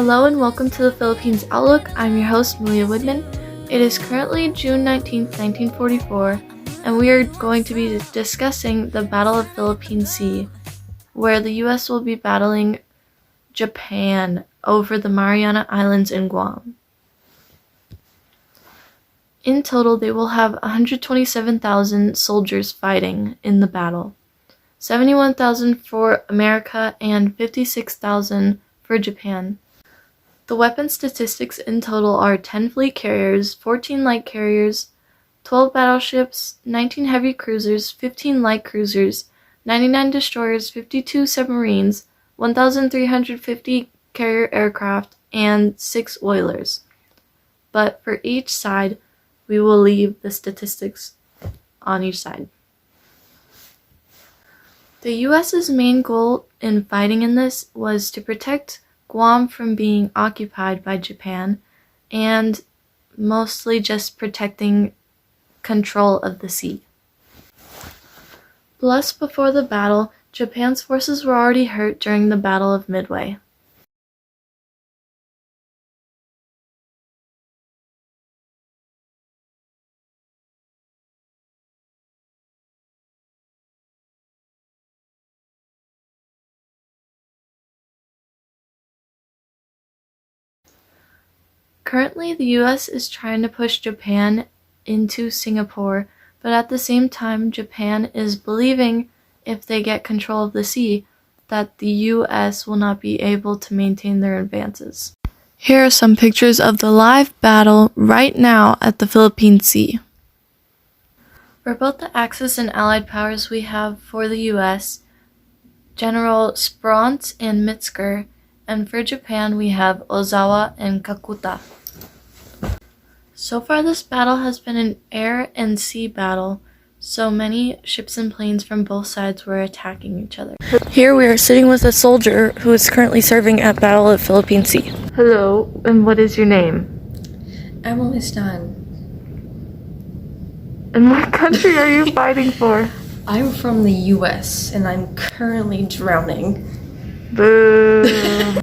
Hello and welcome to the Philippines Outlook. I'm your host, Malia Widman. It is currently June 19th, 1944, and we are going to be discussing the Battle of Philippine Sea, where the U.S. will be battling Japan over the Mariana Islands in Guam. In total, they will have 127,000 soldiers fighting in the battle, 71,000 for America and 56,000 for Japan. The weapon statistics in total are 10 fleet carriers, 14 light carriers, 12 battleships, 19 heavy cruisers, 15 light cruisers, 99 destroyers, 52 submarines, 1,350 carrier aircraft, and 6 oilers. But for each side, we will leave the statistics on each side. The U.S.'s main goal in fighting in this was to protect Guam from being occupied by Japan, and mostly just protecting control of the sea. Plus, before the battle, Japan's forces were already hurt during the Battle of Midway. Currently, the U.S. is trying to push Japan into Singapore, but at the same time, Japan is believing if they get control of the sea, that the U.S. will not be able to maintain their advances. Here are some pictures of the live battle right now at the Philippine Sea. For both the Axis and Allied powers, we have for the U.S. General Spruance and Mitsker, and for Japan we have Ozawa and Kakuta. So far this battle has been an air and sea battle, so many ships and planes from both sides were attacking each other. Here we are sitting with a soldier who is currently serving at Battle of Philippine Sea. Hello, and what is your name? Emily Stein. And what country are you fighting for? I'm from the US and I'm currently drowning. Boo!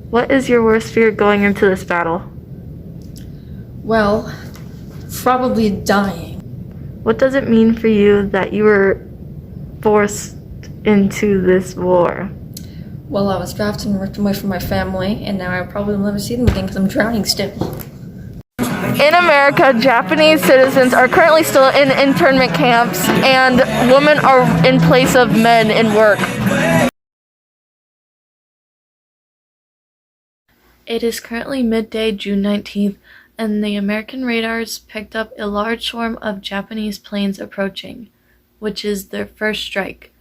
What is your worst fear going into this battle? Well, probably dying. What does it mean for you that you were forced into this war? Well, I was drafted and ripped away from my family, and now I probably will never see them again because I'm drowning still. In America, Japanese citizens are currently still in internment camps, and women are in place of men in work. It is currently midday, June 19th, and the American radars picked up a large swarm of Japanese planes approaching, which is their first strike.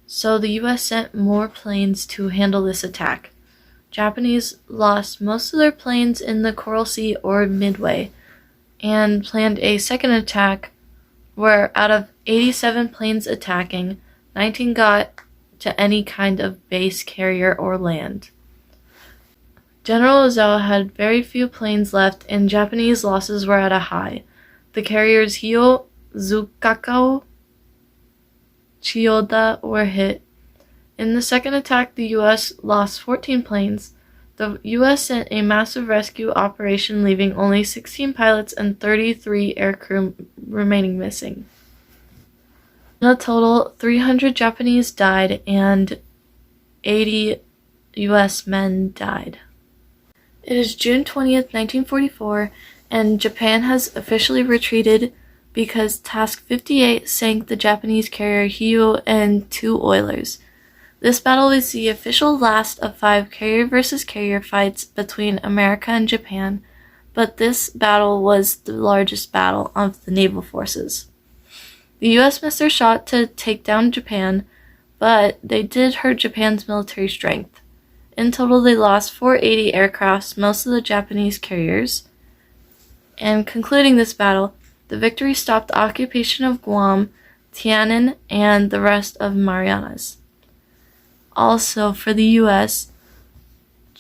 So the U.S. sent more planes to handle this attack. Japanese lost most of their planes in the Coral Sea or Midway, and planned a second attack where out of 87 planes attacking, 19 got to any kind of base carrier or land. General Ozawa had very few planes left, and Japanese losses were at a high. The carriers Hyo, Zukakao, Chiyoda were hit. In the second attack, the U.S. lost 14 planes. The U.S. sent a massive rescue operation, leaving only 16 pilots and 33 aircrew remaining missing. In a total, 300 Japanese died and 80 U.S. men died. It is June 20th, 1944, and Japan has officially retreated because Task 58 sank the Japanese carrier Hyo and 2 oilers. This battle is the official last of 5 carrier versus carrier fights between America and Japan, but this battle was the largest battle of the naval forces. The U.S. missed their shot to take down Japan, but they did hurt Japan's military strength. In total, they lost 480 aircrafts, most of the Japanese carriers. And concluding this battle, the victory stopped the occupation of Guam, Tiananmen, and the rest of Marianas. Also, for the U.S.,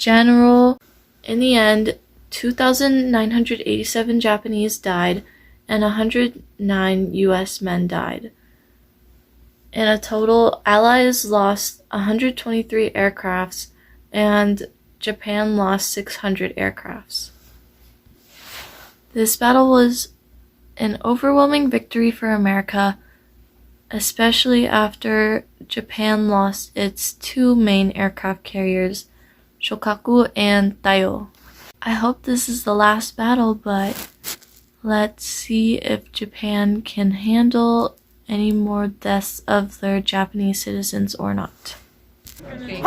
in the end, 2,987 Japanese died and 109 U.S. men died. In a total, Allies lost 123 aircrafts, and Japan lost 600 aircrafts. This battle was an overwhelming victory for America, especially after Japan lost its two main aircraft carriers, Shokaku and Taiyo. I hope this is the last battle, but let's see if Japan can handle any more deaths of their Japanese citizens or not. Okay.